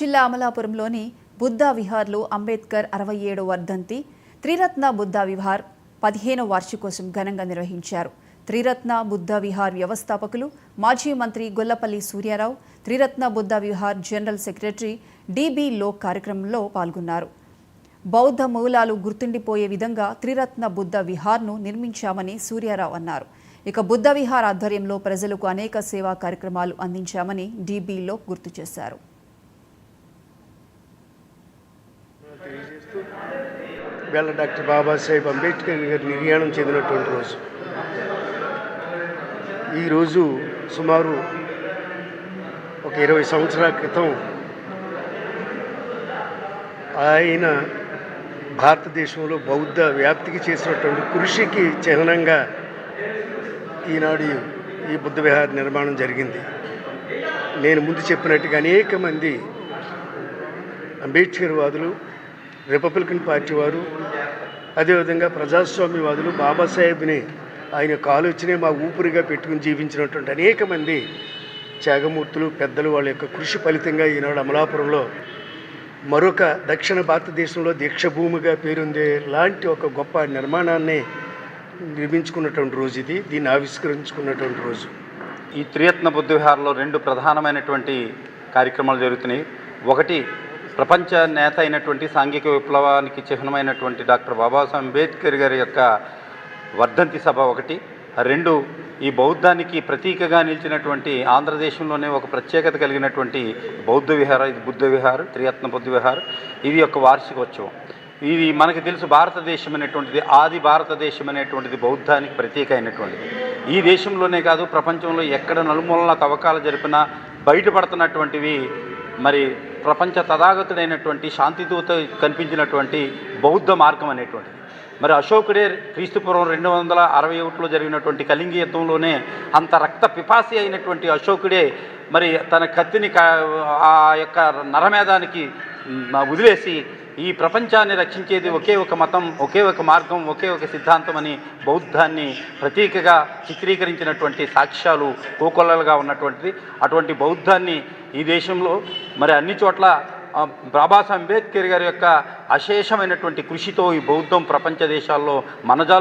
జిల్లా అమలాపురంలోని బుద్ధ విహార్లో అంబేద్కర్ 67వ వర్ధంతి త్రిరత్న బుద్ధ విహార్ 15వ వార్షికోత్సవం ఘనంగా నిర్వహించారు. త్రిరత్న బుద్ధ విహార్ వ్యవస్థాపకులు మాజీ మంత్రి Gollapalli Suryarao, Triratna Buddha Vihar general secretary dB Lok కార్యక్రమంలో పాల్గొన్నారు. బౌద్ధ మూలాలు గుర్తుండిపోయే విధంగా త్రిరత్న బుద్ధ విహార్ను నిర్మించామని సూర్యారావు అన్నారు. ఇక బుద్ధ విహార్ ఆధ్వర్యంలో ప్రజలకు అనేక సేవా కార్యక్రమాలు అందించామని డిబి లోక్ గుర్తు చేశారు. వేళ డాక్టర్ బాబాసాహెబ్ అంబేద్కర్ గారు నిర్యాణం చెందినటువంటి రోజు. ఈరోజు సుమారు ఒక 20 సంవత్సరాల క్రితం ఆయన భారతదేశంలో బౌద్ధ వ్యాప్తికి చేసినటువంటి కృషికి చిహ్నంగా ఈనాడు ఈ బుద్ధ విహార నిర్మాణం జరిగింది. నేను ముందు చెప్పినట్టుగా అనేక మంది అంబేద్కర్ వాదులు, రిపబ్లికన్ పార్టీ వారు, అదేవిధంగా ప్రజాస్వామ్యవాదులు బాబాసాహెబ్ని ఆయన ఆలోచనే మా ఊపిరిగా పెట్టుకుని జీవించినటువంటి అనేక మంది త్యాగమూర్తులు, పెద్దలు వాళ్ళ యొక్క కృషి ఫలితంగా ఈనాడు అమలాపురంలో మరొక దక్షిణ భారతదేశంలో దీక్షభూమిగా పేరుందే లాంటి ఒక గొప్ప నిర్మాణాన్ని నిర్మించుకున్నటువంటి రోజు ఇది. దీన్ని ఆవిష్కరించుకున్నటువంటి రోజు. ఈ త్రిరత్న బుద్ధ విహార్లో 2 ప్రధానమైనటువంటి కార్యక్రమాలు జరుగుతున్నాయి. ఒకటి, ప్రపంచ నేత అయినటువంటి సాంఘిక విప్లవానికి చిహ్నమైనటువంటి డాక్టర్ బాబాసాహెబ్ అంబేద్కర్ గారి యొక్క వర్ధంతి సభ ఒకటి. 2, ఈ బౌద్ధానికి ప్రతీకగా నిలిచినటువంటి ఆంధ్రదేశంలోనే ఒక ప్రత్యేకత కలిగినటువంటి బౌద్ధ విహార, ఇది బుద్ధ విహార్, త్రిరత్న బుద్ధ విహార్, ఇది యొక్క వార్షికోత్సవం. ఇది మనకు తెలుసు, భారతదేశం అనేటువంటిది, ఆది భారతదేశం అనేటువంటిది బౌద్ధానికి ప్రతీక అయినటువంటిది. ఈ దేశంలోనే కాదు, ప్రపంచంలో ఎక్కడ నలుమూలన తవ్వకాలు జరిపినా బయటపడుతున్నటువంటివి మరి ప్రపంచ తథాగతుడైనటువంటి శాంతిదూత కనిపించినటువంటి బౌద్ధ మార్గం అనేటువంటిది. మరి అశోకుడే క్రీస్తుపూర్వం 261లో జరిగినటువంటి కళింగ యుద్ధంలోనే అంత రక్త పిపాసి అయినటువంటి అశోకుడే మరి తన కత్తిని ఆ యొక్క నరమేధానికి వదిలేసి ఈ ప్రపంచాన్ని రక్షించేది ఒకే ఒక మతం, ఒకే ఒక మార్గం, ఒకే ఒక సిద్ధాంతం అని బౌద్ధాన్ని ప్రతీకగా చిత్రీకరించినటువంటి సాక్ష్యాలు కోకొల్లలుగా ఉన్నటువంటిది. అటువంటి బౌద్ధాన్ని ఈ దేశంలో మరి అన్ని చోట్ల బాబాసాహెబ్ అంబేద్కర్ గారి యొక్క అశేషమైనటువంటి కృషితో ఈ బౌద్ధం ప్రపంచ దేశాల్లో మనజాలు